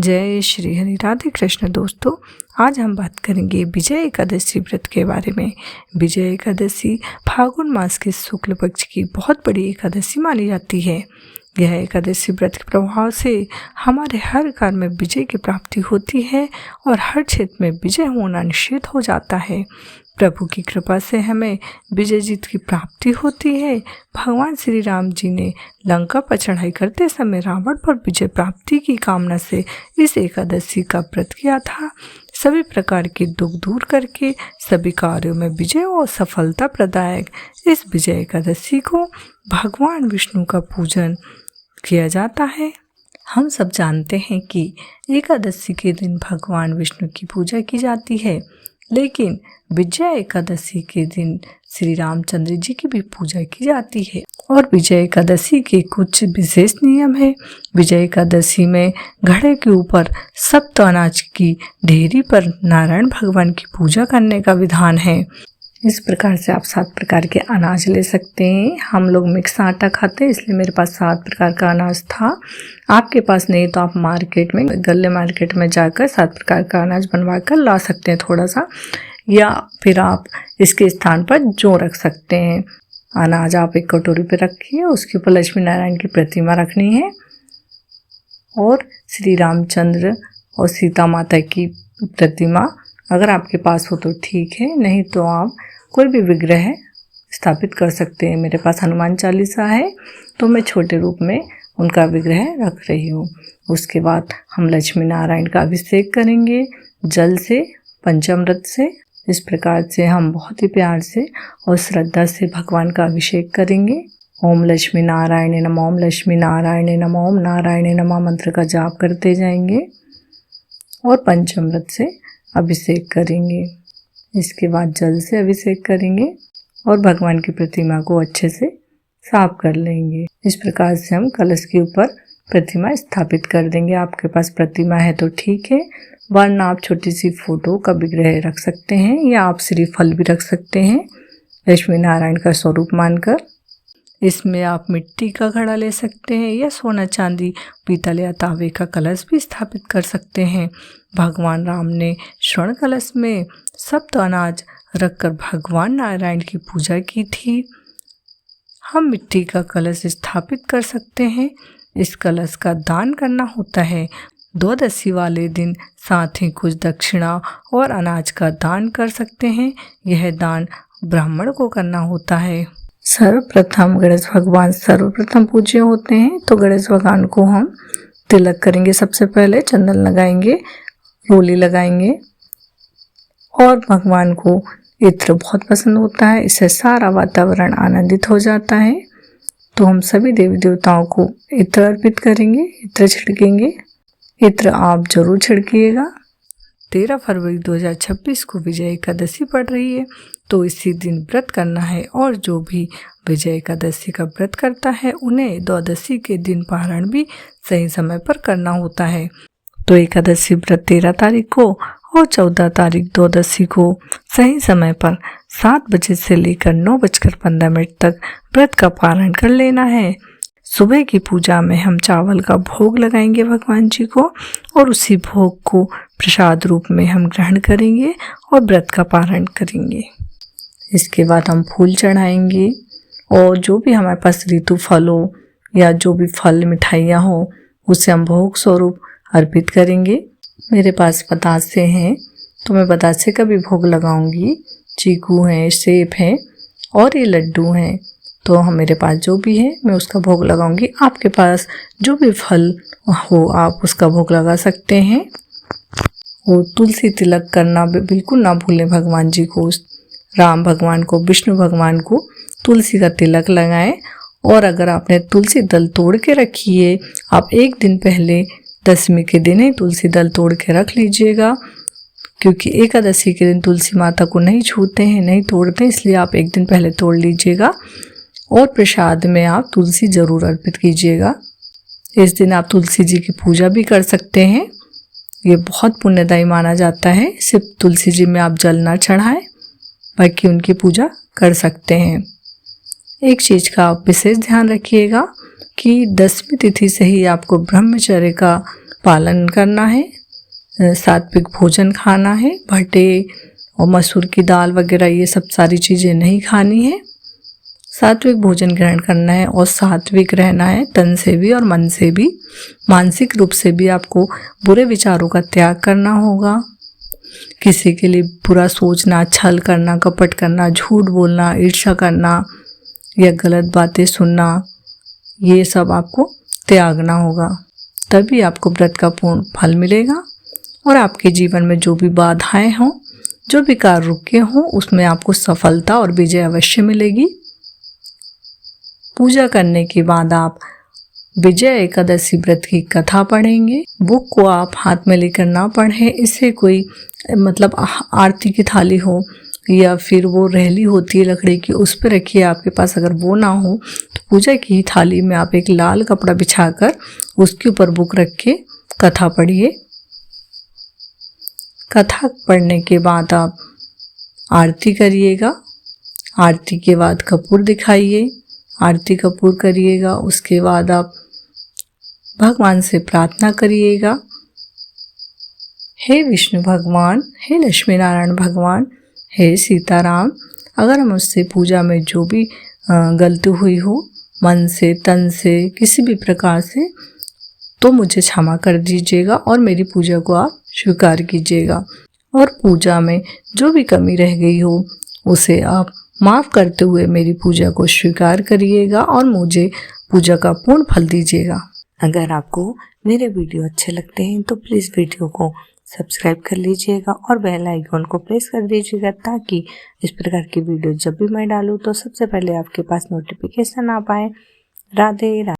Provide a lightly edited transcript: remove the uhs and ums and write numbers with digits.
जय श्री हरि। राधे कृष्ण दोस्तों, आज हम बात करेंगे विजय एकादशी व्रत के बारे में। विजय एकादशी फाल्गुन मास के शुक्ल पक्ष की बहुत बड़ी एकादशी मानी जाती है। यह एकादशी व्रत के प्रभाव से हमारे हर कार्य में विजय की प्राप्ति होती है और हर क्षेत्र में विजय होना निश्चित हो जाता है। प्रभु की कृपा से हमें विजय जीत की प्राप्ति होती है। भगवान श्री राम जी ने लंका पर चढ़ाई करते समय रावण पर विजय प्राप्ति की कामना से इस एकादशी का व्रत किया था। सभी प्रकार के दुख दूर करके सभी कार्यों में विजय और सफलता प्रदायक इस विजय एकादशी को भगवान विष्णु का पूजन किया जाता है। हम सब जानते हैं कि एकादशी के दिन भगवान विष्णु की पूजा की जाती है, लेकिन विजय एकादशी के दिन श्री रामचंद्र जी की भी पूजा की जाती है और विजय एकादशी के कुछ विशेष नियम है। विजय एकादशी में घड़े के ऊपर सप्त अनाज की ढेरी पर नारायण भगवान की पूजा करने का विधान है। इस प्रकार से आप 7 प्रकार के अनाज ले सकते हैं। हम लोग मिक्स आटा खाते हैं, इसलिए मेरे पास 7 प्रकार का अनाज था। आपके पास नहीं तो आप मार्केट में गल्ले मार्केट में जाकर 7 प्रकार का अनाज बनवा कर ला सकते हैं थोड़ा सा, या फिर आप इसके स्थान पर जौ रख सकते हैं। अनाज आप एक कटोरी पे रखिए, उसके ऊपर लक्ष्मी नारायण की प्रतिमा रखनी है और श्री रामचंद्र और सीता माता की प्रतिमा अगर आपके पास हो तो ठीक है, नहीं तो आप कोई भी विग्रह स्थापित कर सकते हैं। मेरे पास हनुमान चालीसा है तो मैं छोटे रूप में उनका विग्रह रख रही हूँ। उसके बाद हम लक्ष्मी नारायण का अभिषेक करेंगे जल से, पंचामृत से। इस प्रकार से हम बहुत ही प्यार से और श्रद्धा से भगवान का अभिषेक करेंगे। ओम लक्ष्मी नारायण नमः, ओम लक्ष्मी नारायण नमः, ओम नारायण नमः मंत्र का जाप करते जाएंगे और पंचामृत से अभिषेक करेंगे। इसके बाद जल से अभिषेक करेंगे और भगवान की प्रतिमा को अच्छे से साफ कर लेंगे। इस प्रकार से हम कलश के ऊपर प्रतिमा स्थापित कर देंगे। आपके पास प्रतिमा है तो ठीक है, वरना आप छोटी सी फोटो का विग्रह रख सकते हैं या आप श्रीफल भी रख सकते हैं लक्ष्मी नारायण का स्वरूप मानकर। इसमें आप मिट्टी का घड़ा ले सकते हैं या सोना चांदी पीतल या तांबे का कलश भी स्थापित कर सकते हैं। भगवान राम ने स्वर्ण कलश में सप्त अनाज रखकर भगवान नारायण की पूजा की थी। हम मिट्टी का कलश स्थापित कर सकते हैं। इस कलश का दान करना होता है। द्वादशी वाले दिन साथ ही कुछ दक्षिणा और अनाज का दान कर सकते हैं। यह दान ब्राह्मण को करना होता है। सर्वप्रथम गणेश भगवान सर्वप्रथम पूज्य होते हैं, तो गणेश भगवान को हम तिलक करेंगे। सबसे पहले चंदन लगाएंगे, रोली लगाएंगे और भगवान को इत्र बहुत पसंद होता है। इससे सारा वातावरण आनंदित हो जाता है। तो हम सभी देवी देवताओं को इत्र अर्पित करेंगे, इत्र छिड़केंगे। इत्र आप जरूर छिड़किएगा। 13 फरवरी 2026 को विजय एकादशी पड़ रही है, तो इसी दिन व्रत करना है और जो भी विजय एकादशी का व्रत करता है उन्हें द्वादशी के दिन पारण भी सही समय पर करना होता है। तो एकादशी व्रत 13 तारीख को और 14 तारीख द्वादशी को सही समय पर 7 बजे से लेकर 9:15 तक व्रत का पारण कर लेना है। सुबह की पूजा में हम चावल का भोग लगाएंगे भगवान जी को और उसी भोग को प्रसाद रूप में हम ग्रहण करेंगे और व्रत का पारण करेंगे। इसके बाद हम फूल चढ़ाएंगे और जो भी हमारे पास ऋतु फल हो या जो भी फल मिठाइयाँ हो उसे हम भोग स्वरूप अर्पित करेंगे। मेरे पास बतासे हैं तो मैं बतासे का भी भोग लगाऊंगी। चीकू हैं, सेब हैं और ये लड्डू हैं, तो हम मेरे पास जो भी है मैं उसका भोग लगाऊंगी। आपके पास जो भी फल हो आप उसका भोग लगा सकते हैं। और तुलसी तिलक करना बिल्कुल ना भूलें। भगवान जी को, राम भगवान को, विष्णु भगवान को तुलसी का तिलक लगाएं। और अगर आपने तुलसी दल तोड़ के रखी है, आप एक दिन पहले दशमी के दिन ही तुलसी दल तोड़ के रख लीजिएगा, क्योंकि एकादशी के दिन तुलसी माता को नहीं छूते हैं, नहीं तोड़ते, इसलिए आप एक दिन पहले तोड़ लीजिएगा। और प्रसाद में आप तुलसी जरूर अर्पित कीजिएगा। इस दिन आप तुलसी जी की पूजा भी कर सकते हैं। ये बहुत पुण्यदायी माना जाता है। सिर्फ तुलसी जी में आप जल ना चढ़ाएं, बाकी उनकी पूजा कर सकते हैं। एक चीज़ का आप विशेष ध्यान रखिएगा कि 10वीं तिथि से ही आपको ब्रह्मचर्य का पालन करना है, सात्विक भोजन खाना है, भट्टे और मसूर की दाल वगैरह ये सब सारी चीज़ें नहीं खानी है। सात्विक भोजन ग्रहण करना है और सात्विक रहना है, तन से भी और मन से भी। मानसिक रूप से भी आपको बुरे विचारों का त्याग करना होगा। किसी के लिए बुरा सोचना, छल करना, कपट करना, झूठ बोलना, ईर्ष्या करना या गलत बातें सुनना, ये सब आपको त्यागना होगा। तभी आपको व्रत का पूर्ण फल मिलेगा और आपके जीवन में जो भी बाधाएं हों, जो भी कार्य रुके हों, उसमें आपको सफलता और विजय अवश्य मिलेगी। पूजा करने के बाद आप विजय एकादशी व्रत की कथा पढ़ेंगे। बुक को आप हाथ में लेकर ना पढ़ें। इससे कोई मतलब आरती की थाली हो या फिर वो रहली होती है लकड़ी की, उस पर रखिए। आपके पास अगर वो ना हो तो पूजा की थाली में आप एक लाल कपड़ा बिछाकर उसके ऊपर बुक रख के कथा पढ़िए। कथा पढ़ने के बाद आप आरती करिएगा। आरती के बाद कपूर दिखाइए, आरती कपूर करिएगा। उसके बाद आप भगवान से प्रार्थना करिएगा, हे विष्णु भगवान, हे लक्ष्मी नारायण भगवान, हे सीताराम, अगर मुझसे पूजा में जो भी गलती हुई हो, मन से, तन से, किसी भी प्रकार से, तो मुझे क्षमा कर दीजिएगा और मेरी पूजा को आप स्वीकार कीजिएगा। और पूजा में जो भी कमी रह गई हो उसे आप माफ़ करते हुए मेरी पूजा को स्वीकार करिएगा और मुझे पूजा का पूर्ण फल दीजिएगा। अगर आपको मेरे वीडियो अच्छे लगते हैं तो प्लीज़ वीडियो को सब्सक्राइब कर लीजिएगा और बेल आइकन को प्रेस कर दीजिएगा, ताकि इस प्रकार की वीडियो जब भी मैं डालूँ तो सबसे पहले आपके पास नोटिफिकेशन आ पाए। राधे राधे।